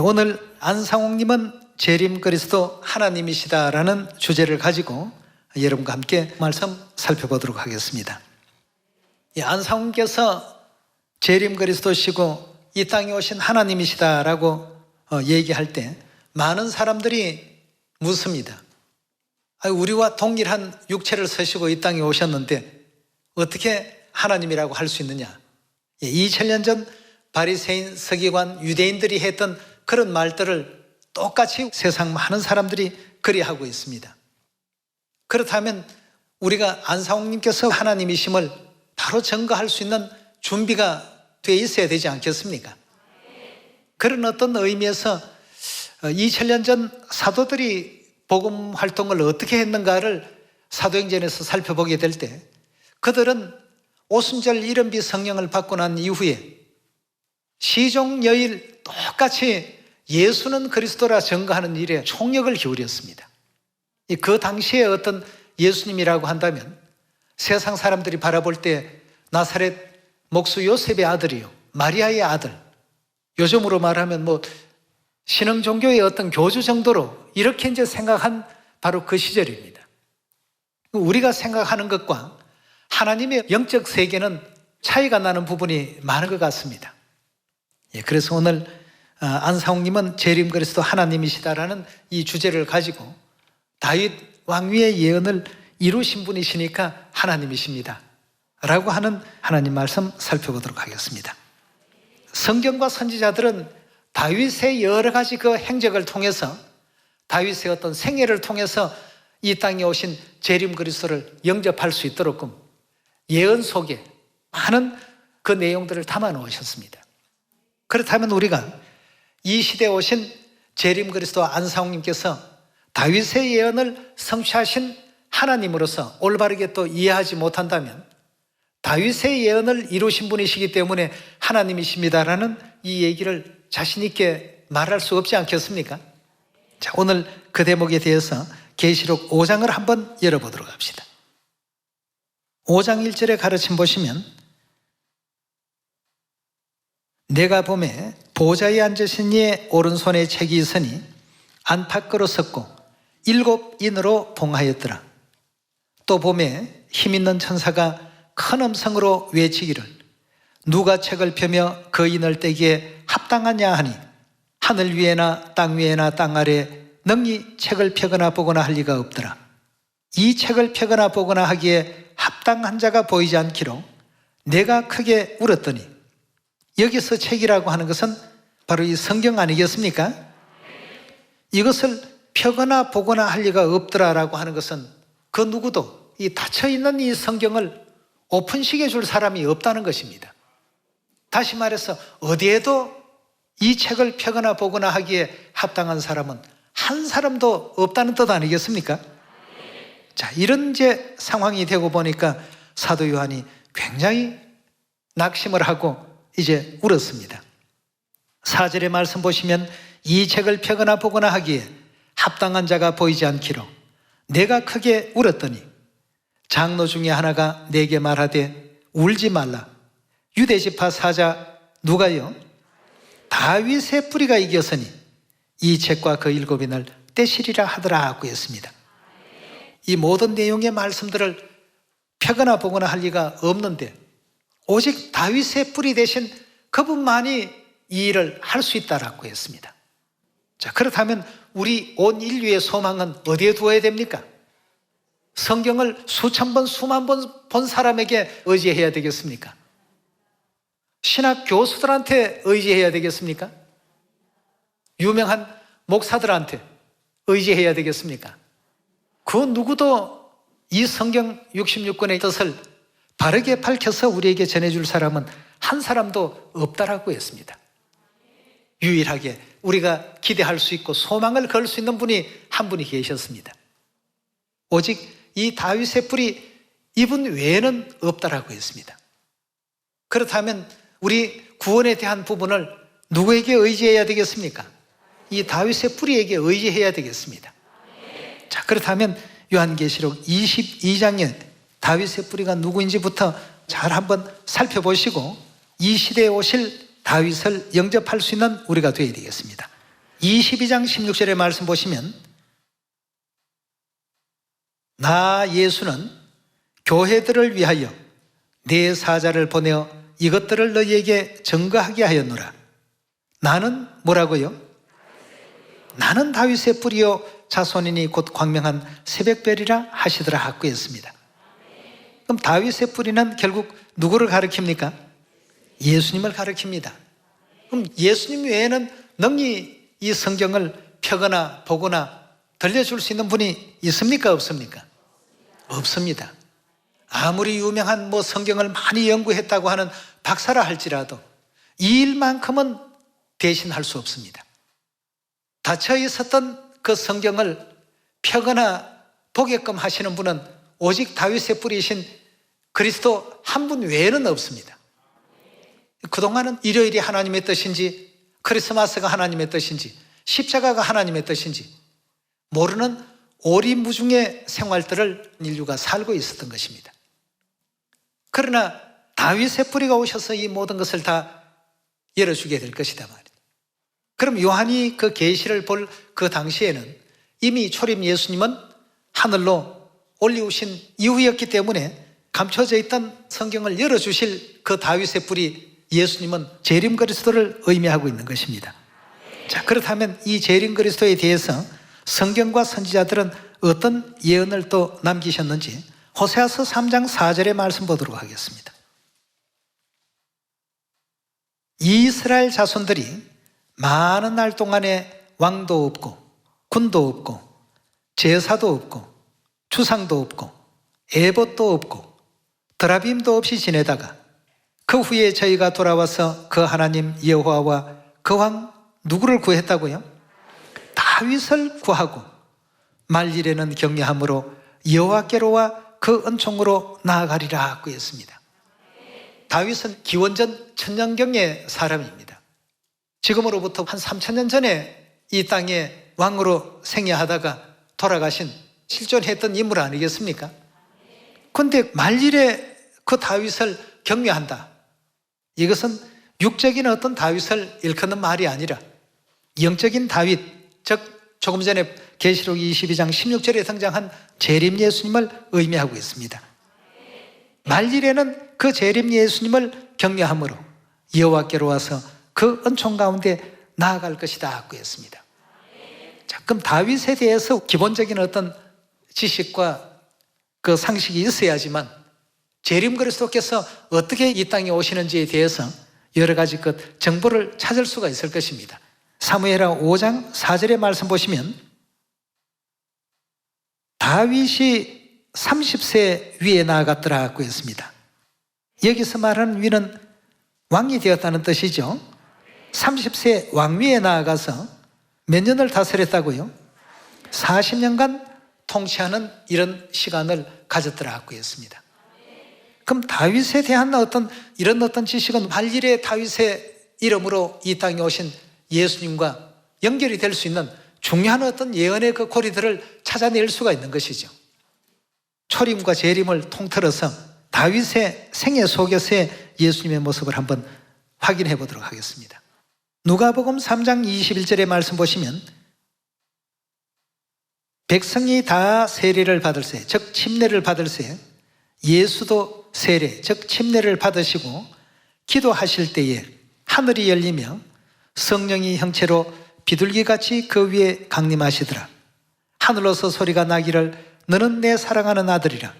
오늘 안상홍님은 재림 그리스도 하나님이시다라는 주제를 가지고 여러분과 함께 말씀 살펴보도록 하겠습니다. 안상홍께서 재림 그리스도시고 이 땅에 오신 하나님이시다라고 얘기할 때 많은 사람들이 묻습니다. 우리와 동일한 육체를 쓰시고 이 땅에 오셨는데 어떻게 하나님이라고 할 수 있느냐? 2000년 전 바리새인, 서기관, 유대인들이 했던 그런 말들을 똑같이 세상 많은 사람들이 그리하고 있습니다. 그렇다면 우리가 안상홍님께서 하나님이심을 바로 증거할 수 있는 준비가 돼 있어야 되지 않겠습니까? 그런 어떤 의미에서 2000년 전 사도들이 복음 활동을 어떻게 했는가를 사도행전에서 살펴보게 될 때 그들은 오순절 이른비 성령을 받고 난 이후에 시종여일 똑같이 예수는 그리스도라 증거하는 일에 총력을 기울였습니다. 그 당시에 어떤 예수님이라고 한다면 세상 사람들이 바라볼 때 나사렛 목수 요셉의 아들이요, 마리아의 아들, 요즘으로 말하면 신흥 종교의 어떤 교주 정도로 이렇게 이제 생각한 바로 그 시절입니다. 우리가 생각하는 것과 하나님의 영적 세계는 차이가 나는 부분이 많은 것 같습니다. 그래서 오늘 안상홍님은 재림 그리스도 하나님이시다라는 이 주제를 가지고 다윗 왕위의 예언을 이루신 분이시니까 하나님이십니다 라고 하는 하나님 말씀 살펴보도록 하겠습니다. 성경과 선지자들은 다윗의 여러 가지 그 행적을 통해서 다윗의 어떤 생애를 통해서 이 땅에 오신 재림 그리스도를 영접할 수 있도록 예언 속에 많은 그 내용들을 담아 놓으셨습니다. 그렇다면 우리가 이 시대에 오신 재림 그리스도 안상홍님께서 다윗의 예언을 성취하신 하나님으로서 올바르게 또 이해하지 못한다면 다윗의 예언을 이루신 분이시기 때문에 하나님이십니다라는 이 얘기를 자신 있게 말할 수 없지 않겠습니까? 자, 오늘 그 대목에 대해서 계시록 5장을 한번 열어보도록 합시다. 5장 1절의 가르침 보시면 내가 보매 보좌에 앉으신 이의 오른손에 책이 있으니 안팎으로 섰고 7인으로 봉하였더라. 또 보매 힘있는 천사가 큰 음성으로 외치기를 누가 책을 펴며 그 인을 떼기에 합당하냐 하니 하늘 위에나 땅 위에나 땅 아래 능히 책을 펴거나 보거나 할 리가 없더라. 이 책을 펴거나 보거나 하기에 합당한 자가 보이지 않기로 내가 크게 울었더니 여기서 책이라고 하는 것은 바로 이 성경 아니겠습니까? 이것을 펴거나 보거나 할 리가 없더라라고 하는 것은 그 누구도 이 닫혀있는 이 성경을 오픈시켜 줄 사람이 없다는 것입니다. 다시 말해서 어디에도 이 책을 펴거나 보거나 하기에 합당한 사람은 한 사람도 없다는 뜻 아니겠습니까? 자, 이런 이제 상황이 되고 보니까 사도 요한이 굉장히 낙심을 하고 이제 울었습니다. 4절의 말씀 보시면 이 책을 펴거나 보거나 하기에 합당한 자가 보이지 않기로 내가 크게 울었더니 장로 중에 하나가 내게 말하되 울지 말라. 유대지파 사자 누가요? 다윗의 뿌리가 이겼으니 이 책과 그 7인을 떼시리라 하더라 하고 했습니다. 이 모든 내용의 말씀들을 펴거나 보거나 할 리가 없는데 오직 다윗의 뿌리 대신 그분만이 이 일을 할 수 있다라고 했습니다. 자, 그렇다면 우리 온 인류의 소망은 어디에 두어야 됩니까? 성경을 수천 번, 수만 번 본 사람에게 의지해야 되겠습니까? 신학 교수들한테 의지해야 되겠습니까? 유명한 목사들한테 의지해야 되겠습니까? 그 누구도 이 성경 66권의 뜻을 바르게 밝혀서 우리에게 전해줄 사람은 한 사람도 없다라고 했습니다. 유일하게 우리가 기대할 수 있고 소망을 걸 수 있는 분이 한 분이 계셨습니다. 오직 이 다윗의 뿌리 이분 외에는 없다라고 했습니다. 그렇다면 우리 구원에 대한 부분을 누구에게 의지해야 되겠습니까? 이 다윗의 뿌리에게 의지해야 되겠습니다. 자, 그렇다면 요한계시록 22장에 다윗의 뿌리가 누구인지부터 잘 한번 살펴보시고 이 시대에 오실 다윗을 영접할 수 있는 우리가 되어야 되겠습니다. 22장 16절의 말씀 보시면 나 예수는 교회들을 위하여 내 사자를 보내어 이것들을 너희에게 증거하게 하였노라. 나는 뭐라고요? 나는 다윗의 뿌리요 자손이니 곧 광명한 새벽별이라 하시더라 하고 했습니다. 그럼 다윗의 뿌리는 결국 누구를 가리킵니까? 예수님을 가리킵니다. 그럼 예수님 외에는 능히 이 성경을 펴거나 보거나 들려줄 수 있는 분이 있습니까? 없습니까? 없습니다. 아무리 유명한 성경을 많이 연구했다고 하는 박사라 할지라도 이 일만큼은 대신할 수 없습니다. 닫혀 있었던 그 성경을 펴거나 보게끔 하시는 분은 오직 다윗의 뿌리이신 그리스도 한 분 외에는 없습니다. 그동안은 일요일이 하나님의 뜻인지 크리스마스가 하나님의 뜻인지 십자가가 하나님의 뜻인지 모르는 오리무중의 생활들을 인류가 살고 있었던 것입니다. 그러나 다윗의 뿌리가 오셔서 이 모든 것을 다 열어주게 될 것이다 말이에요. 그럼 요한이 그 계시를 볼 그 당시에는 이미 초림 예수님은 하늘로 올리우신 이후였기 때문에 감춰져 있던 성경을 열어주실 그 다윗의 뿌리 예수님은 재림 그리스도를 의미하고 있는 것입니다. 자, 그렇다면 이 재림 그리스도에 대해서 성경과 선지자들은 어떤 예언을 또 남기셨는지 호세아서 3장 4절의 말씀 보도록 하겠습니다. 이스라엘 자손들이 많은 날 동안에 왕도 없고 군도 없고 제사도 없고 주상도 없고 에봇도 없고 드라빔도 없이 지내다가 그 후에 저희가 돌아와서 그 하나님 여호와와 그 왕 누구를 구했다고요? 다윗을 구하고 말일에는 경외함으로 여호와께로와 그 은총으로 나아가리라 하고 했습니다. 다윗은 기원전 천년경의 사람입니다. 지금으로부터 한 3000년 전에 이 땅에 왕으로 생애하다가 돌아가신 실존했던 인물 아니겠습니까? 그런데 말일에 그 다윗을 경외한다. 이것은 육적인 어떤 다윗을 일컫는 말이 아니라 영적인 다윗, 즉 조금 전에 계시록 22장 16절에 등장한 재림 예수님을 의미하고 있습니다. 말일에는 그 재림 예수님을 경외함으로 여호와께로 와서 그 은총 가운데 나아갈 것이다 하고 했습니다. 자, 그럼 다윗에 대해서 기본적인 어떤 지식과 그 상식이 있어야지만 재림 그리스도께서 어떻게 이 땅에 오시는지에 대해서 여러 가지 그 정보를 찾을 수가 있을 것입니다. 사무엘하 5장 4절의 말씀 보시면 다윗이 30세 위에 나아갔더라 하고 했습니다. 여기서 말하는 위는 왕이 되었다는 뜻이죠. 30세 왕위에 나아가서 몇 년을 다스렸다고요? 40년간 통치하는 이런 시간을 가졌더라 하고 했습니다. 그럼 다윗에 대한 이런 어떤 지식은 말일에 다윗의 이름으로 이 땅에 오신 예수님과 연결이 될 수 있는 중요한 어떤 예언의 그 고리들을 찾아낼 수가 있는 것이죠. 초림과 재림을 통틀어서 다윗의 생애 속에서의 예수님의 모습을 한번 확인해 보도록 하겠습니다. 누가복음 3장 21절의 말씀 보시면 백성이 다 세례를 받을세, 즉 침례를 받을세 예수도 세례, 즉 침례를 받으시고 기도하실 때에 하늘이 열리며 성령이 형체로 비둘기같이 그 위에 강림하시더라. 하늘로서 소리가 나기를 너는 내 사랑하는 아들이라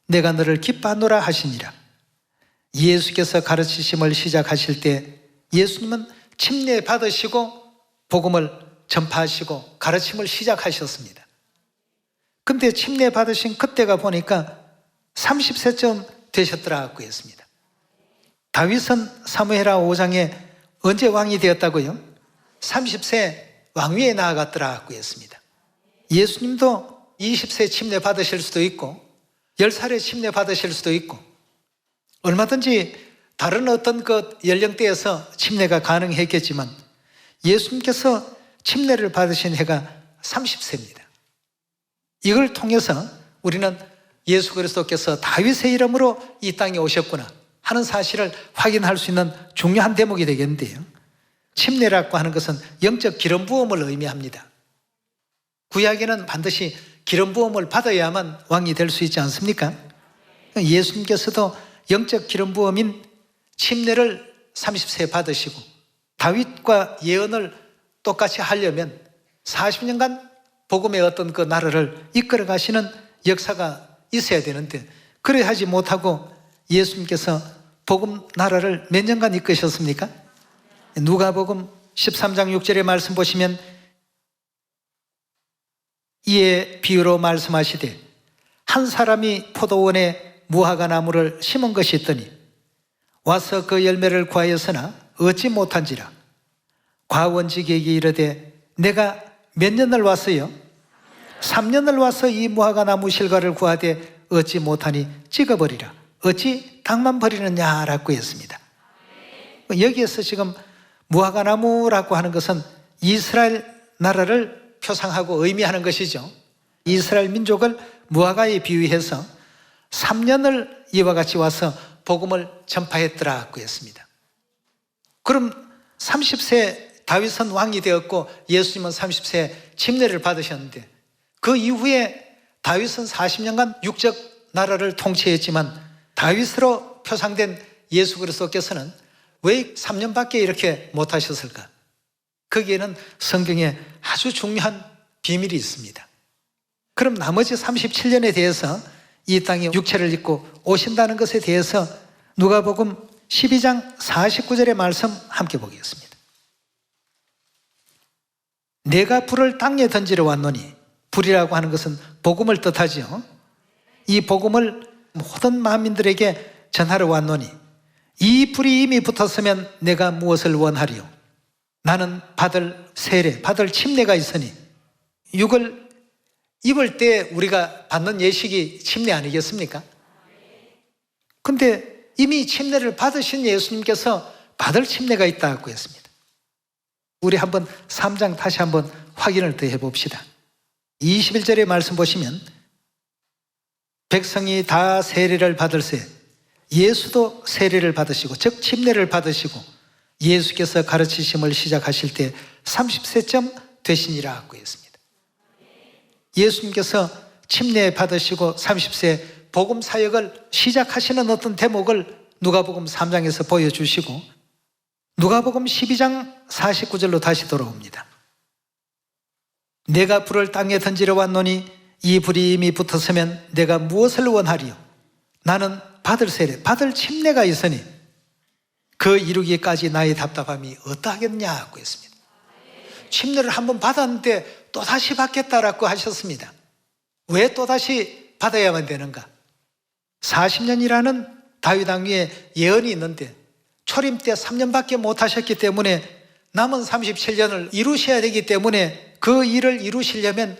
내가 너를 기뻐하노라 하시니라. 예수께서 가르치심을 시작하실 때 예수님은 침례 받으시고 복음을 전파하시고 가르침을 시작하셨습니다. 근데 침례 받으신 그때가 보니까 30세쯤 되셨더라 하고 했습니다. 다윗은 사무엘하 5장에 언제 왕이 되었다고요? 30세 왕위에 나아갔더라 하고 했습니다. 예수님도 20세 침례 받으실 수도 있고 10살에 침례 받으실 수도 있고 얼마든지 다른 어떤 그 연령대에서 침례가 가능했겠지만 예수님께서 침례를 받으신 해가 30세입니다. 이걸 통해서 우리는 예수 그리스도께서 다윗의 이름으로 이 땅에 오셨구나 하는 사실을 확인할 수 있는 중요한 대목이 되겠는데요. 침례라고 하는 것은 영적 기름 부음을 의미합니다. 구약에는 반드시 기름 부음을 받아야만 왕이 될 수 있지 않습니까? 예수님께서도 영적 기름 부음인 침례를 30세에 받으시고 다윗과 예언을 똑같이 하려면 40년간 복음의 어떤 그 나라를 이끌어 가시는 역사가 있어야 되는데, 그래 하지 못하고 예수님께서 복음 나라를 몇 년간 이끄셨습니까? 누가복음 13장 6절의 말씀 보시면, 이에 비유로 말씀하시되 한 사람이 포도원에 무화과 나무를 심은 것이 있더니 와서 그 열매를 구하였으나 얻지 못한지라. 과원직에게 이르되 내가 몇 년을 왔어요? 3년을 와서 이 무화과 나무 실과를 구하되 얻지 못하니 찍어버리라. 어찌 당만 버리느냐라고 했습니다. 여기에서 지금 무화과 나무라고 하는 것은 이스라엘 나라를 표상하고 의미하는 것이죠. 이스라엘 민족을 무화과에 비유해서 3년을 이와 같이 와서 복음을 전파했더라고 했습니다. 그럼 30세 다윗은 왕이 되었고 예수님은 30세 침례를 받으셨는데, 그 이후에 다윗은 40년간 육적 나라를 통치했지만 다윗으로 표상된 예수 그리스도께서는 왜 3년밖에 이렇게 못하셨을까? 거기에는 성경에 아주 중요한 비밀이 있습니다. 그럼 나머지 37년에 대해서 이 땅에 육체를 입고 오신다는 것에 대해서 누가복음 12장 49절의 말씀 함께 보겠습니다. 내가 불을 땅에 던지러 왔노니, 불이라고 하는 것은 복음을 뜻하죠. 이 복음을 모든 만민들에게 전하러 왔노니 이 불이 이미 붙었으면 내가 무엇을 원하리요? 나는 받을 세례, 받을 침례가 있으니, 육을 입을 때 우리가 받는 예식이 침례 아니겠습니까? 근데 이미 침례를 받으신 예수님께서 받을 침례가 있다고 했습니다. 우리 한번 3장 다시 한번 확인을 더 해봅시다. 21절의 말씀 보시면 백성이 다 세례를 받을세, 예수도 세례를 받으시고, 즉 침례를 받으시고 예수께서 가르치심을 시작하실 때 30세쯤 되시니라고 했습니다. 예수님께서 침례 받으시고 30세 복음 사역을 시작하시는 어떤 대목을 누가복음 3장에서 보여주시고, 누가복음 12장 49절로 다시 돌아옵니다. 내가 불을 땅에 던지러 왔노니 이 불이 이미 붙었으면 내가 무엇을 원하리요? 나는 받을 세례, 받을 침례가 있으니 그 이루기까지 나의 답답함이 어떠하겠냐고 했습니다. 침례를 한번 받았는데 또다시 받겠다라고 하셨습니다. 왜 또다시 받아야만 되는가? 40년이라는 다윗 왕의 예언이 있는데 초림 때 3년밖에 못하셨기 때문에 남은 37년을 이루셔야 되기 때문에 그 일을 이루시려면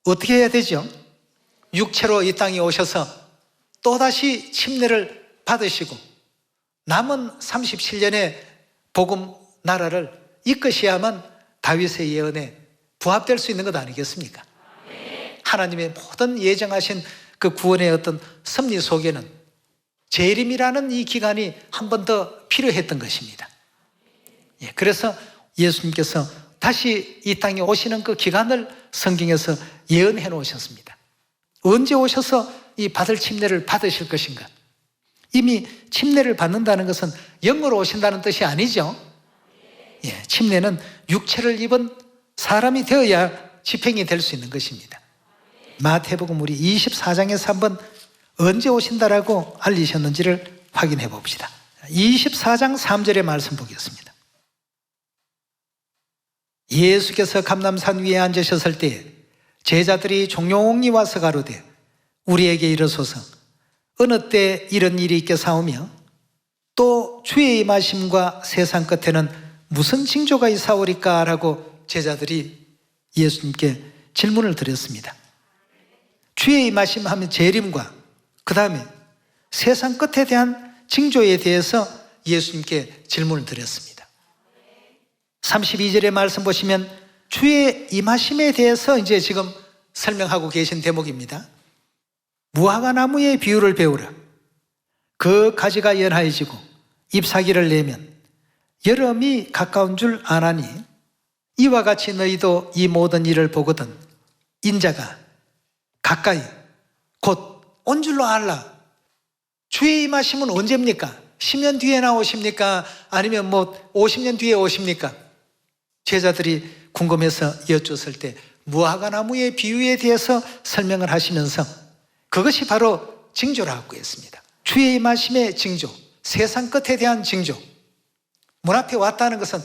어떻게 해야 되죠? 육체로 이 땅에 오셔서 또다시 침례를 받으시고 남은 37년의 복음 나라를 이끄셔야만 다윗의 예언에 부합될 수 있는 것 아니겠습니까? 하나님의 모든 예정하신 그 구원의 어떤 섭리 속에는 재림이라는 이 기간이 한 번 더 필요했던 것입니다. 그래서 예수님께서 다시 이 땅에 오시는 그 기간을 성경에서 예언해 놓으셨습니다. 언제 오셔서 이 받을 침례를 받으실 것인가? 이미 침례를 받는다는 것은 영으로 오신다는 뜻이 아니죠. 침례는 육체를 입은 사람이 되어야 집행이 될 수 있는 것입니다. 마태복음 우리 24장에서 한번 언제 오신다라고 알리셨는지를 확인해 봅시다. 24장 3절의 말씀 보겠습니다. 예수께서 감람산 위에 앉으셨을 때 제자들이 종용이 와서 가로되 우리에게 이르소서 어느 때 이런 일이 있겠사오며 또 주의 임하심과 세상 끝에는 무슨 징조가 있사오리까? 라고 제자들이 예수님께 질문을 드렸습니다. 주의 임하심 하면 재림과 그 다음에 세상 끝에 대한 징조에 대해서 예수님께 질문을 드렸습니다. 32절의 말씀 보시면 주의 임하심에 대해서 이제 지금 설명하고 계신 대목입니다. 무화과 나무의 비유를 배우라. 그 가지가 연하여지고 잎사귀를 내면 여름이 가까운 줄 아나니 이와 같이 너희도 이 모든 일을 보거든 인자가 가까이 곧 온 줄로 알라. 주의 임하심은 언제입니까? 10년 뒤에 나오십니까? 아니면 50년 뒤에 오십니까? 제자들이 궁금해서 여쭈었을 때 무화과 나무의 비유에 대해서 설명을 하시면서 그것이 바로 징조라고 했습니다. 주의 임하심의 징조, 세상 끝에 대한 징조. 문 앞에 왔다는 것은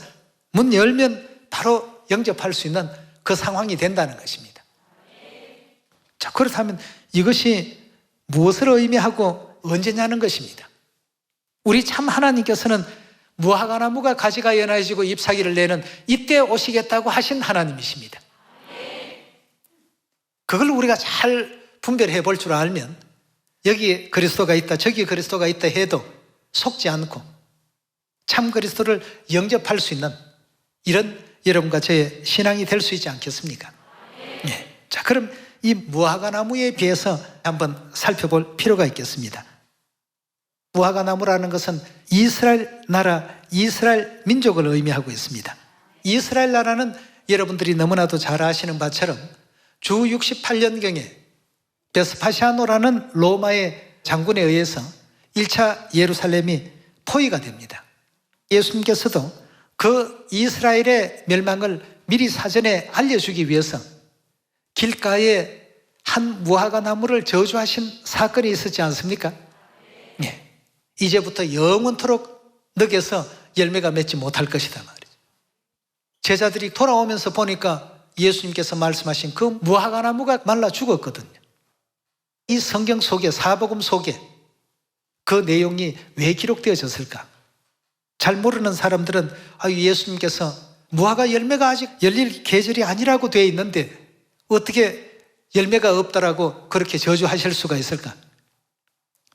문 열면 바로 영접할 수 있는 그 상황이 된다는 것입니다. 자, 그렇다면 이것이 무엇을 의미하고 언제냐는 것입니다. 우리 참 하나님께서는 무화과 나무가 가지가 연해지고 잎사귀를 내는 이때 오시겠다고 하신 하나님이십니다. 그걸 우리가 잘 분별해 볼 줄 알면 여기 그리스도가 있다 저기 그리스도가 있다 해도 속지 않고 참 그리스도를 영접할 수 있는 이런 여러분과 저의 신앙이 될 수 있지 않겠습니까? 네. 자, 그럼 이 무화과 나무에 비해서 한번 살펴볼 필요가 있겠습니다. 무화과 나무라는 것은 이스라엘 나라, 이스라엘 민족을 의미하고 있습니다. 이스라엘 나라는 여러분들이 너무나도 잘 아시는 바처럼 주 68년경에 베스파시아노라는 로마의 장군에 의해서 1차 예루살렘이 포위가 됩니다. 예수님께서도 그 이스라엘의 멸망을 미리 사전에 알려주기 위해서 길가에 한 무화과 나무를 저주하신 사건이 있었지 않습니까? 네. 이제부터 영원토록 늑에서 열매가 맺지 못할 것이다 말이죠. 제자들이 돌아오면서 보니까 예수님께서 말씀하신 그 무화과 나무가 말라 죽었거든요. 이 성경 속에, 사복음 속에 그 내용이 왜 기록되어졌을까? 잘 모르는 사람들은 예수님께서 무화과 열매가 아직 열릴 계절이 아니라고 되어 있는데 어떻게 열매가 없다라고 그렇게 저주하실 수가 있을까?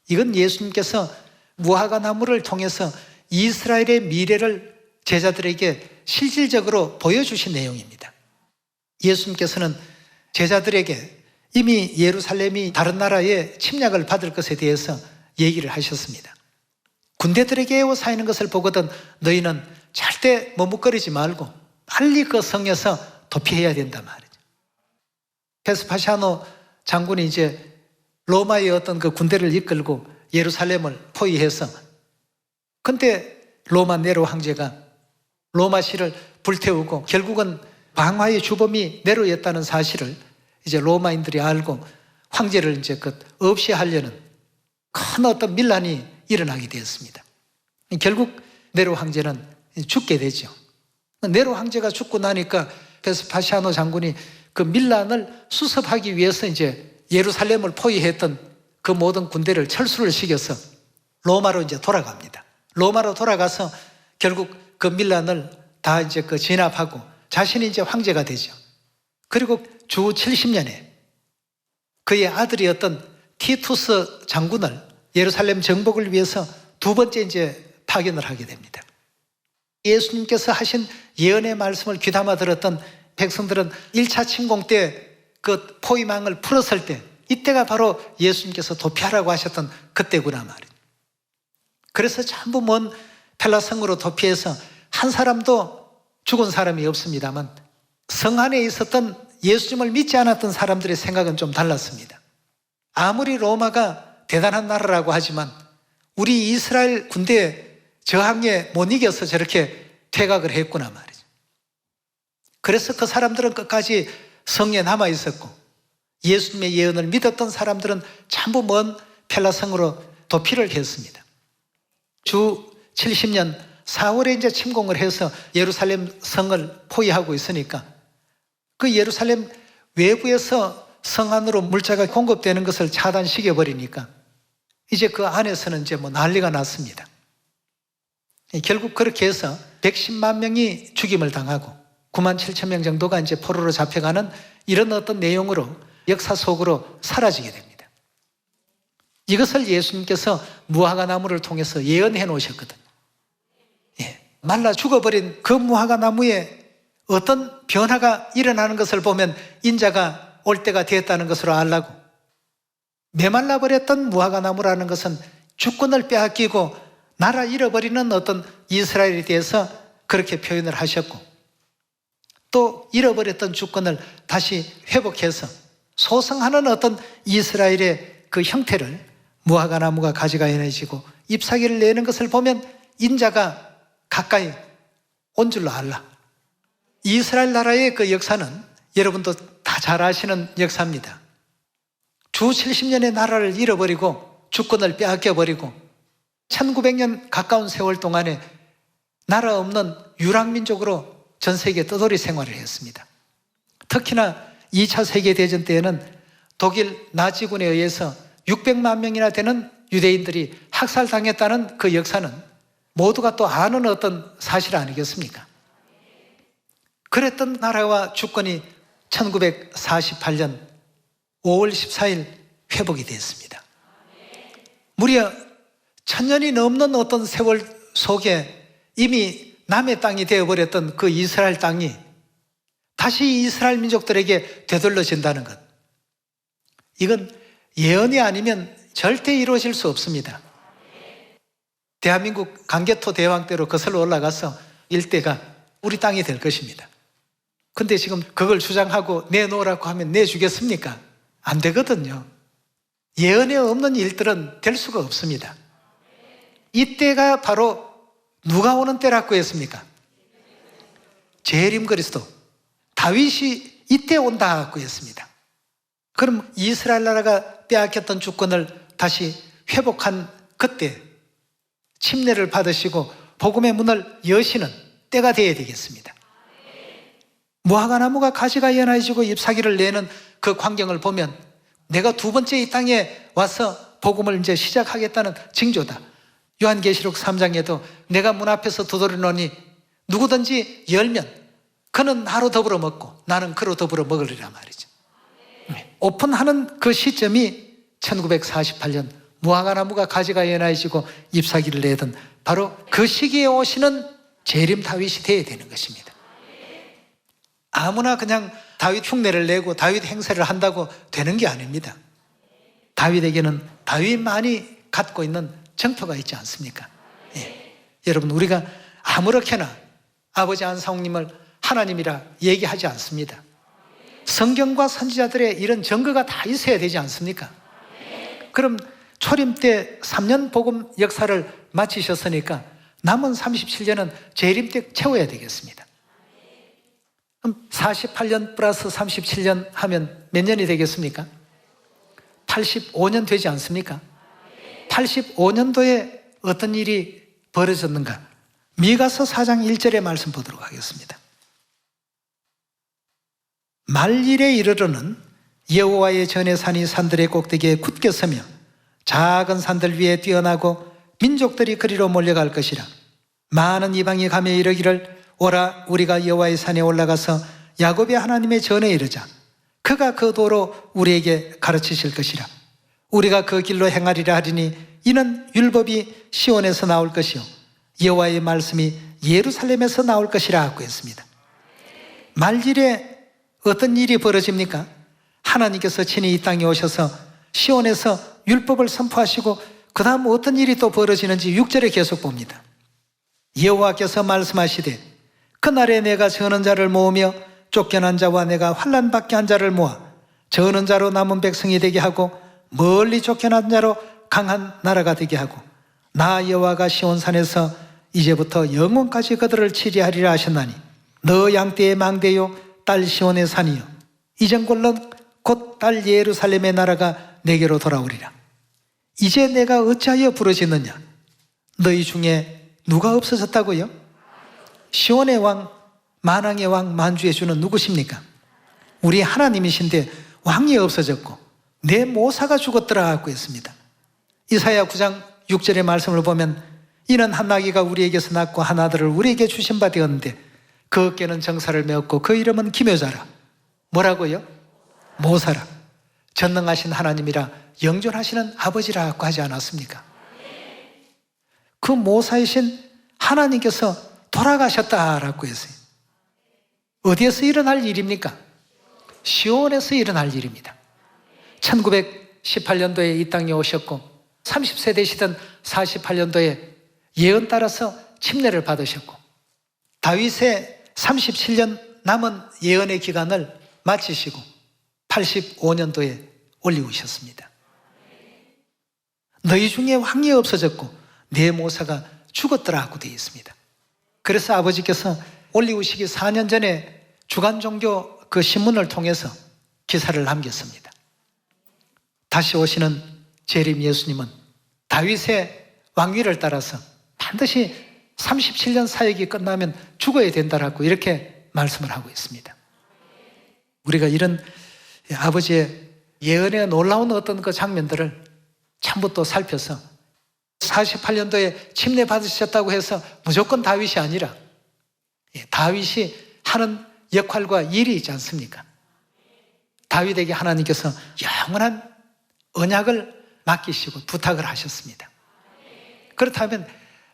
이건 예수님께서 무화과 나무를 통해서 이스라엘의 미래를 제자들에게 실질적으로 보여주신 내용입니다. 예수님께서는 제자들에게 이미 예루살렘이 다른 나라의 침략을 받을 것에 대해서 얘기를 하셨습니다. 군대들에게 에워싸이는 것을 보거든 너희는 절대 머뭇거리지 말고 빨리 그 성에서 도피해야 된단 말이죠. 베스파시아노 장군이 이제 로마의 어떤 그 군대를 이끌고 예루살렘을 포위해서 근데 로마 네로 황제가 로마시를 불태우고 결국은 방화의 주범이 네로였다는 사실을 이제 로마인들이 알고 황제를 이제 없이 하려는 큰 어떤 밀란이 일어나게 되었습니다. 결국 네로 황제는 죽게 되죠. 네로 황제가 죽고 나니까 베스파시아노 장군이 그 밀란을 수습하기 위해서 이제 예루살렘을 포위했던 그 모든 군대를 철수를 시켜서 로마로 이제 돌아갑니다. 로마로 돌아가서 결국 그 밀란을 다 이제 진압하고 자신이 이제 황제가 되죠. 그리고 주 70년에 그의 아들이었던 티투스 장군을 예루살렘 정복을 위해서 두 번째 이제 파견을 하게 됩니다. 예수님께서 하신 예언의 말씀을 귀담아 들었던 백성들은 1차 침공 때 그 포위망을 풀었을 때 이때가 바로 예수님께서 도피하라고 하셨던 그때구나 말이에요. 그래서 전부 먼 펠라성으로 도피해서 한 사람도 죽은 사람이 없습니다만 성 안에 있었던 예수님을 믿지 않았던 사람들의 생각은 좀 달랐습니다. 아무리 로마가 대단한 나라라고 하지만 우리 이스라엘 군대의 저항에 못 이겨서 저렇게 퇴각을 했구나 말이죠. 그래서 그 사람들은 끝까지 성에 남아 있었고 예수님의 예언을 믿었던 사람들은 전부 먼 펠라성으로 도피를 했습니다. 주 70년 4월에 이제 침공을 해서 예루살렘 성을 포위하고 있으니까 그 예루살렘 외부에서 성 안으로 물자가 공급되는 것을 차단시켜 버리니까 이제 그 안에서는 이제 난리가 났습니다. 결국 그렇게 해서 110만 명이 죽임을 당하고 9만 7천 명 정도가 이제 포로로 잡혀가는 이런 어떤 내용으로 역사 속으로 사라지게 됩니다. 이것을 예수님께서 무화과 나무를 통해서 예언해 놓으셨거든요. 말라 죽어버린 그 무화과 나무에 어떤 변화가 일어나는 것을 보면 인자가 올 때가 되었다는 것으로 알라고. 메말라 버렸던 무화과 나무라는 것은 주권을 빼앗기고 나라 잃어버리는 어떤 이스라엘에 대해서 그렇게 표현을 하셨고, 또 잃어버렸던 주권을 다시 회복해서 소성하는 어떤 이스라엘의 그 형태를 무화과 나무가 가지가 연해지고 잎사귀를 내는 것을 보면 인자가 가까이 온 줄로 알라. 이스라엘 나라의 그 역사는 여러분도 다 잘 아시는 역사입니다. 주 70년의 나라를 잃어버리고 주권을 빼앗겨버리고 1900년 가까운 세월 동안에 나라 없는 유랑민족으로 전 세계 떠돌이 생활을 했습니다. 특히나 2차 세계대전 때에는 독일 나치군에 의해서 600만 명이나 되는 유대인들이 학살당했다는 그 역사는 모두가 또 아는 어떤 사실 아니겠습니까? 그랬던 나라와 주권이 1948년 5월 14일 회복이 됐습니다. 무려 1000년이 넘는 어떤 세월 속에 이미 남의 땅이 되어버렸던 그 이스라엘 땅이 다시 이스라엘 민족들에게 되돌려진다는 것, 이건 예언이 아니면 절대 이루어질 수 없습니다. 대한민국 강개토 대왕대로 거슬러 올라가서 일대가 우리 땅이 될 것입니다. 근데 지금 그걸 주장하고 내놓으라고 하면 내주겠습니까? 안 되거든요. 예언에 없는 일들은 될 수가 없습니다. 이때가 바로 누가 오는 때라고 했습니까? 재림 그리스도, 다윗이 이때 온다고 했습니다. 그럼 이스라엘 나라가 빼앗겼던 주권을 다시 회복한 그때 침례를 받으시고 복음의 문을 여시는 때가 되어야 되겠습니다. 무화과 나무가 가지가 연해지고 잎사귀를 내는 그 광경을 보면 내가 두 번째 이 땅에 와서 복음을 이제 시작하겠다는 징조다. 요한계시록 3장에도 내가 문 앞에서 두드리노니 누구든지 열면 그는 나로 더불어 먹고 나는 그로 더불어 먹으리라 말이죠. 오픈하는 그 시점이 1948년 무화과 나무가 가지가 연해지고 잎사귀를 내던 바로 그 시기에 오시는 재림 다윗이 되어야 되는 것입니다. 아무나 그냥 다윗 흉내를 내고 다윗 행세를 한다고 되는 게 아닙니다. 다윗에게는 다윗만이 갖고 있는 정표가 있지 않습니까? 예. 여러분, 우리가 아무렇게나 아버지 안상홍님을 하나님이라 얘기하지 않습니다. 성경과 선지자들의 이런 증거가 다 있어야 되지 않습니까? 그럼 초림 때 3년 복음 역사를 마치셨으니까 남은 37년은 재림 때 채워야 되겠습니다. 그럼 48년 플러스 37년 하면 몇 년이 되겠습니까? 85년 되지 않습니까? 85년도에 어떤 일이 벌어졌는가? 미가서 4장 1절의 말씀 보도록 하겠습니다. 말일에 이르러는 여호와의 전의 산이 산들의 꼭대기에 굳게 서며 작은 산들 위에 뛰어나고 민족들이 그리로 몰려갈 것이라. 많은 이방이 가며 이르기를 오라 우리가 여호와의 산에 올라가서 야곱의 하나님의 전에 이르자. 그가 그 도로 우리에게 가르치실 것이라. 우리가 그 길로 행하리라 하리니 이는 율법이 시온에서 나올 것이요 여호와의 말씀이 예루살렘에서 나올 것이라 하고 했습니다. 말일에 어떤 일이 벌어집니까? 하나님께서 친히 이 땅에 오셔서 시온에서 율법을 선포하시고 그 다음 어떤 일이 또 벌어지는지 6절에 계속 봅니다. 여호와께서 말씀하시되 그날에 내가 저는 자를 모으며 쫓겨난 자와 내가 환난 받게 한 자를 모아 저는 자로 남은 백성이 되게 하고 멀리 쫓겨난 자로 강한 나라가 되게 하고 나 여호와가 시온산에서 이제부터 영원까지 그들을 치리하리라 하셨나니 너 양떼의 망대요 딸 시온의 산이요 이전골은 곧 딸 예루살렘의 나라가 내게로 돌아오리라. 이제 내가 어찌하여 부르짖느냐? 너희 중에 누가 없어졌다고요? 시온의 왕, 만왕의 왕, 만주의 주는 누구십니까? 우리 하나님이신데 왕이 없어졌고 내 모사가 죽었더라 하고 했습니다. 이사야 9장 6절의 말씀을 보면 이는 한 나귀가 우리에게서 낳고 한 아들을 우리에게 주신 바 되었는데 그 어깨는 정사를 메었고 그 이름은 기묘자라. 뭐라고요? 모사라. 전능하신 하나님이라 영존하시는 아버지라고 하지 않았습니까? 그 모사이신 하나님께서 돌아가셨다라고 했어요. 어디에서 일어날 일입니까? 시온에서 일어날 일입니다. 1918년도에 이 땅에 오셨고 30세 되시던 48년도에 예언 따라서 침례를 받으셨고 다윗의 37년 남은 예언의 기간을 마치시고 85년도에 올리우셨습니다. 너희 중에 왕이 없어졌고 내 모사가 죽었더라고 되어 있습니다. 그래서 아버지께서 올리우시기 4년 전에 주간종교 그 신문을 통해서 기사를 남겼습니다. 다시 오시는 재림 예수님은 다윗의 왕위를 따라서 반드시 37년 사역이 끝나면 죽어야 된다라고 이렇게 말씀을 하고 있습니다. 우리가 이런 아버지의 예언의 놀라운 어떤 그 장면들을 전부 또 살펴서 48년도에 침례 받으셨다고 해서 무조건 다윗이 아니라 다윗이 하는 역할과 일이 있지 않습니까? 다윗에게 하나님께서 영원한 언약을 맡기시고 부탁을 하셨습니다. 그렇다면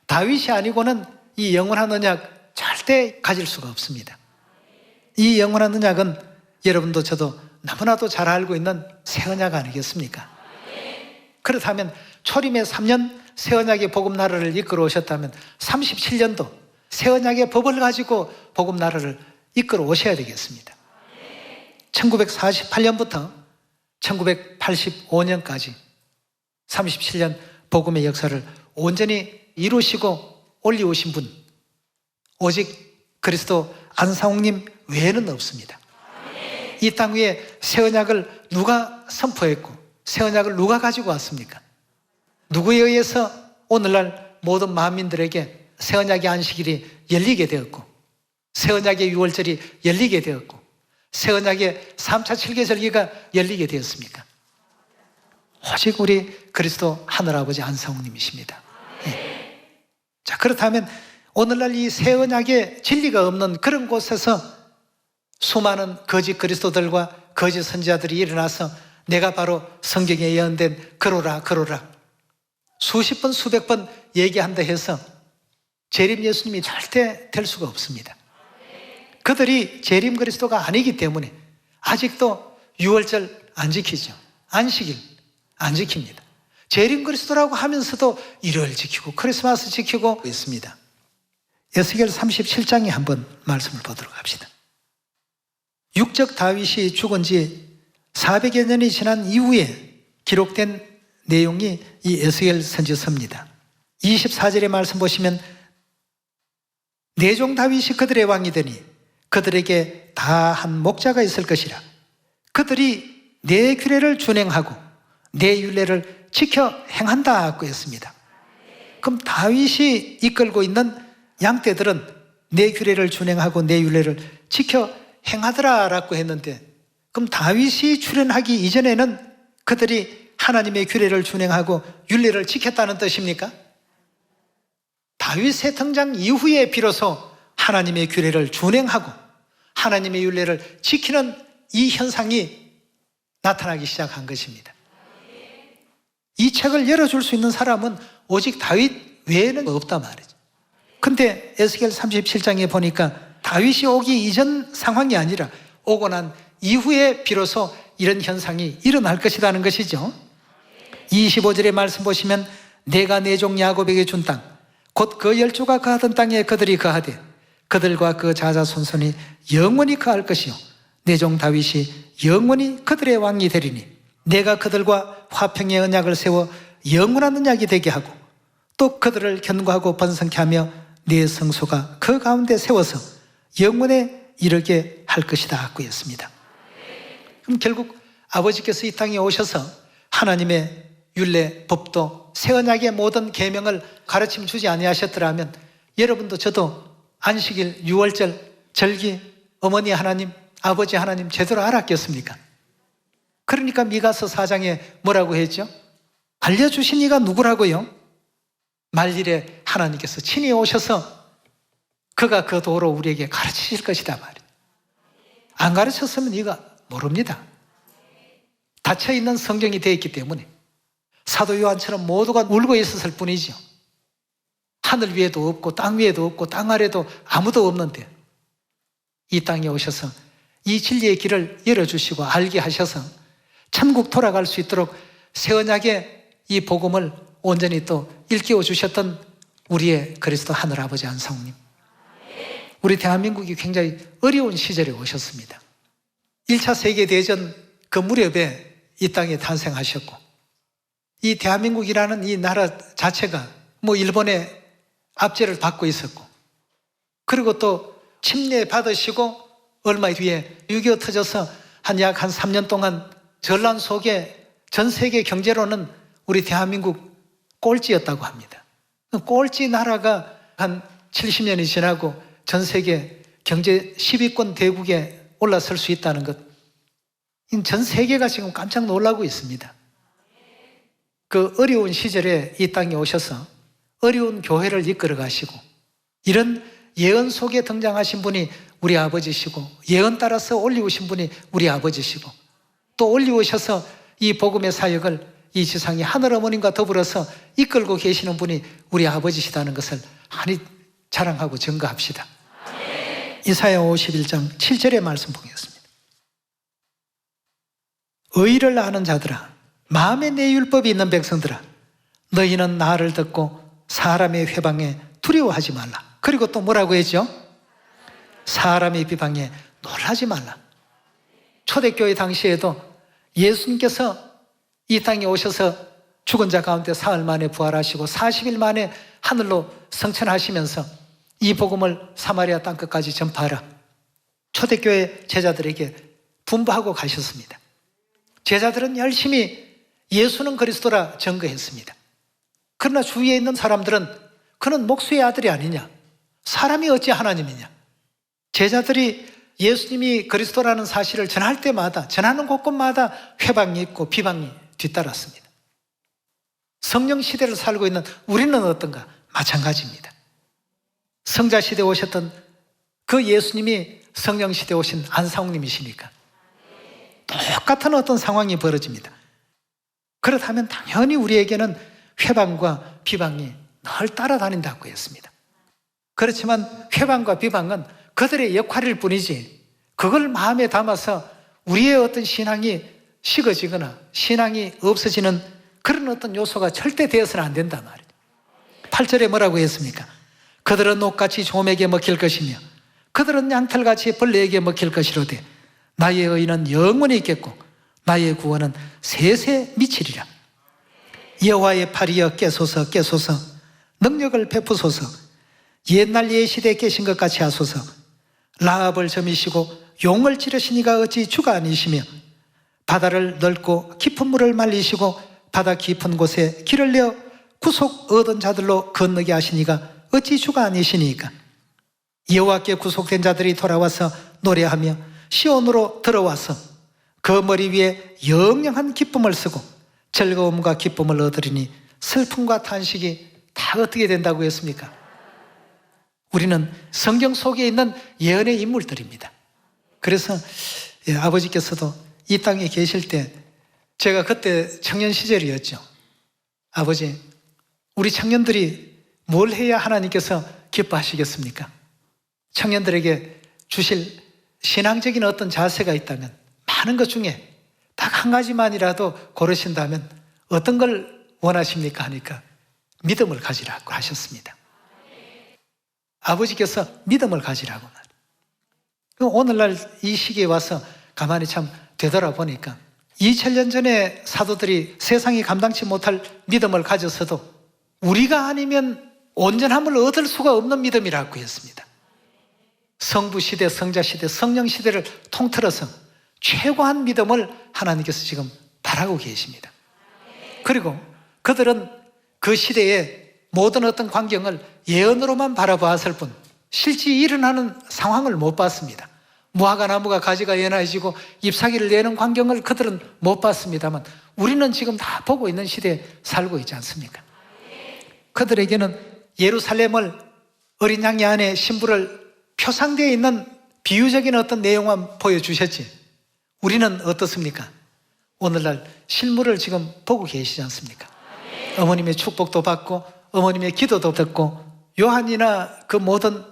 다윗이 아니고는 이 영원한 언약 절대 가질 수가 없습니다. 이 영원한 언약은 여러분도 저도 너무나도 잘 알고 있는 새 언약 아니겠습니까? 그렇다면 초림의 3년 새 언약의 복음 나라를 이끌어 오셨다면 37년도 새 언약의 법을 가지고 복음 나라를 이끌어 오셔야 되겠습니다. 1948년부터 1985년까지 37년 복음의 역사를 온전히 이루시고 올리우신 분 오직 그리스도 안상홍님 외에는 없습니다. 이 땅 위에 새 언약을 누가 선포했고 새 언약을 누가 가지고 왔습니까? 누구에 의해서 오늘날 모든 만민들에게 새 언약의 안식일이 열리게 되었고 새 언약의 유월절이 열리게 되었고 새 언약의 3차 7계절기가 열리게 되었습니까? 오직 우리 그리스도 하늘아버지 안상홍님이십니다. 네. 자, 그렇다면 오늘날 이 새 언약의 진리가 없는 그런 곳에서 수많은 거짓 그리스도들과 거짓 선지자들이 일어나서 내가 바로 성경에 예언된 그로라 수십 번 수백 번 얘기한다 해서 재림 예수님이 절대 될 수가 없습니다. 그들이 재림 그리스도가 아니기 때문에 아직도 유월절 안 지키죠. 안식일 안 지킵니다. 재림 그리스도라고 하면서도 일요일 지키고 크리스마스 지키고 있습니다. 에스겔 37장에 한번 말씀을 보도록 합시다. 육적 다윗이 죽은 지 400여 년이 지난 이후에 기록된 내용이 이 에스겔 선지서입니다. 24절의 말씀 보시면 내 종 다윗이 그들의 왕이 되니 그들에게 다 한 목자가 있을 것이라. 그들이 내 규례를 준행하고 내 율례를 지켜 행한다고 했습니다. 그럼 다윗이 이끌고 있는 양떼들은 내 규례를 준행하고 내 율례를 지켜 행하더라라고 했는데 그럼 다윗이 출현하기 이전에는 그들이 하나님의 규례를 준행하고 율례를 지켰다는 뜻입니까? 다윗의 등장 이후에 비로소 하나님의 규례를 준행하고 하나님의 율례를 지키는 이 현상이 나타나기 시작한 것입니다. 이 책을 열어줄 수 있는 사람은 오직 다윗 외에는 없단 말이죠. 근데 에스겔 37장에 보니까 다윗이 오기 이전 상황이 아니라 오고 난 이후에 비로소 이런 현상이 일어날 것이라는 것이죠. 25절의 말씀 보시면 내가 내 종 야곱에게 준 땅 곧 그 열조가 거하던 땅에 그들이 거하되 그들과 그 자자손손이 영원히 거할 것이요 내 종 다윗이 영원히 그들의 왕이 되리니 내가 그들과 화평의 언약을 세워 영원한 언약이 되게 하고 또 그들을 견고하고 번성케 하며 내 성소가 그 가운데 세워서 영원에 이르게 할 것이다 고 했습니다. 그럼 결국 아버지께서 이 땅에 오셔서 하나님의 율례, 법도 새 언약의 모든 계명을 가르침 주지 아니하셨더라면 여러분도 저도 안식일, 유월절, 절기, 어머니 하나님, 아버지 하나님 제대로 알았겠습니까? 그러니까 미가서 4장에 뭐라고 했죠? 알려주신 이가 누구라고요? 말일에 하나님께서 친히 오셔서 그가 그 도로 우리에게 가르치실 것이다 말이에요. 안 가르쳤으면 이가 모릅니다. 닫혀있는 성경이 되어 있기 때문에 사도 요한처럼 모두가 울고 있었을 뿐이죠. 하늘 위에도 없고 땅 위에도 없고 땅 아래도 아무도 없는데 이 땅에 오셔서 이 진리의 길을 열어주시고 알게 하셔서 천국 돌아갈 수 있도록 새 언약의 이 복음을 온전히 또 일깨워 주셨던 우리의 그리스도 하늘아버지 안상님, 우리 대한민국이 굉장히 어려운 시절에 오셨습니다. 1차 세계대전 그 무렵에 이 땅에 탄생하셨고, 이 대한민국이라는 이 나라 자체가 일본의 압제를 받고 있었고, 그리고 또 침례 받으시고 얼마 뒤에 6.25 터져서 약 3년 동안 전란 속에 전 세계 경제로는 우리 대한민국 꼴찌였다고 합니다. 꼴찌 나라가 한 70년이 지나고 전 세계 경제 10위권 대국에 올라설 수 있다는 것, 전 세계가 지금 깜짝 놀라고 있습니다. 그 어려운 시절에 이 땅에 오셔서 어려운 교회를 이끌어 가시고, 이런 예언 속에 등장하신 분이 우리 아버지시고, 예언 따라서 올리우신 분이 우리 아버지시고, 또 올리우셔서 이 복음의 사역을 이 지상에 하늘어머님과 더불어서 이끌고 계시는 분이 우리 아버지시다는 것을 한이 자랑하고 증거합시다. 이사야 51장 7절의 말씀 보겠습니다. 의를 아는 자들아, 마음에 내 율법이 있는 백성들아, 너희는 나를 듣고 사람의 회방에 두려워하지 말라. 그리고 또 뭐라고 했죠? 사람의 비방에 놀라지 말라. 초대교회 당시에도 예수님께서 이 땅에 오셔서 죽은 자 가운데 사흘 만에 부활하시고 40일 만에 하늘로 승천하시면서 이 복음을 사마리아 땅끝까지 전파하라, 초대교회 제자들에게 분부하고 가셨습니다. 제자들은 열심히 예수는 그리스도라 증거했습니다. 그러나 주위에 있는 사람들은 그는 목수의 아들이 아니냐, 사람이 어찌 하나님이냐. 제자들이 예수님이 그리스도라는 사실을 전할 때마다, 전하는 곳곳마다 회방이 있고 비방이 뒤따랐습니다. 성령 시대를 살고 있는 우리는 어떤가? 마찬가지입니다. 성자 시대에 오셨던 그 예수님이 성령 시대에 오신 안상욱님이시니까 똑같은 어떤 상황이 벌어집니다. 그렇다면 당연히 우리에게는 회방과 비방이 늘 따라다닌다고 했습니다. 그렇지만 회방과 비방은 그들의 역할일 뿐이지, 그걸 마음에 담아서 우리의 어떤 신앙이 식어지거나 신앙이 없어지는 그런 어떤 요소가 절대 되어서는 안 된단 말이에요. 8절에 뭐라고 했습니까? 그들은 녹같이 좀에게 먹힐 것이며 그들은 양털같이 벌레에게 먹힐 것이로되 나의 의는 영원히 있겠고 나의 구원은 세세 미치리라. 여호와의 팔이여 깨소서 깨소서, 능력을 베푸소서. 옛날 예시대에 계신 것 같이 하소서. 라합을 점이시고 용을 찌르시니가 어찌 주가 아니시며 바다를 넓고 깊은 물을 말리시고 바다 깊은 곳에 길을 내어 구속 얻은 자들로 건너게 하시니가 어찌 주가 아니시니까. 여호와께 구속된 자들이 돌아와서 노래하며 시온으로 들어와서 그 머리 위에 영영한 기쁨을 쓰고 즐거움과 기쁨을 얻으리니 슬픔과 탄식이 다 어떻게 된다고 했습니까? 우리는 성경 속에 있는 예언의 인물들입니다. 그래서 아버지께서도 이 땅에 계실 때, 제가 그때 청년 시절이었죠. 아버지, 우리 청년들이 뭘 해야 하나님께서 기뻐하시겠습니까? 청년들에게 주실 신앙적인 어떤 자세가 있다면, 많은 것 중에 딱 한 가지만이라도 고르신다면 어떤 걸 원하십니까? 하니까 믿음을 가지라고 하셨습니다. 아버지께서 믿음을 가지라고 말이에요. 오늘날 이 시기에 와서 가만히 참 되돌아보니까 2000년 전에 사도들이 세상이 감당치 못할 믿음을 가졌어도 우리가 아니면 온전함을 얻을 수가 없는 믿음이라고 했습니다. 성부 시대, 성자 시대, 성령 시대를 통틀어서 최고한 믿음을 하나님께서 지금 바라고 계십니다. 그리고 그들은 그 시대의 모든 어떤 광경을 예언으로만 바라보았을 뿐 실제 일어나는 상황을 못 봤습니다. 무화과 나무가 가지가 연해지고 잎사귀를 내는 광경을 그들은 못 봤습니다만 우리는 지금 다 보고 있는 시대에 살고 있지 않습니까? 그들에게는 예루살렘을 어린 양이 안에 신부를 표상되어 있는 비유적인 어떤 내용만 보여주셨지, 우리는 어떻습니까? 오늘날 실물을 지금 보고 계시지 않습니까? 어머님의 축복도 받고 어머님의 기도도 듣고 요한이나 그 모든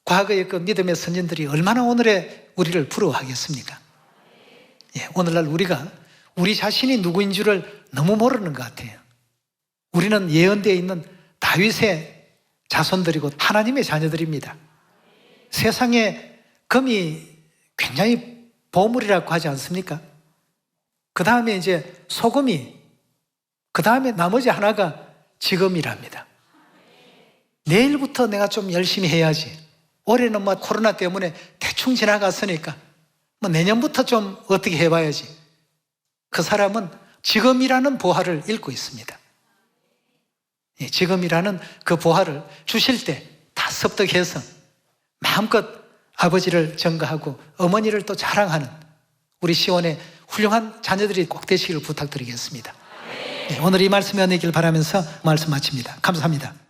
과거의 그 믿음의 선진들이 얼마나 오늘의 우리를 부러워하겠습니까? 예, 오늘날 우리가 우리 자신이 누구인 줄을 너무 모르는 것 같아요. 우리는 예언되어 있는 다윗의 자손들이고 하나님의 자녀들입니다. 세상에 금이 굉장히 보물이라고 하지 않습니까? 그 다음에 이제 소금이, 그 다음에 나머지 하나가 지금이랍니다. 내일부터 내가 좀 열심히 해야지. 올해는 뭐 코로나 때문에 대충 지나갔으니까 뭐 내년부터 좀 어떻게 해봐야지. 그 사람은 지금이라는 보화를 잃고 있습니다. 지금이라는 그 보화를 주실 때 다 습득해서 마음껏 아버지를 전가하고 어머니를 또 자랑하는 우리 시온의 훌륭한 자녀들이 꼭 되시기를 부탁드리겠습니다. 오늘 이 말씀이 은혜이길 바라면서 말씀 마칩니다. 감사합니다.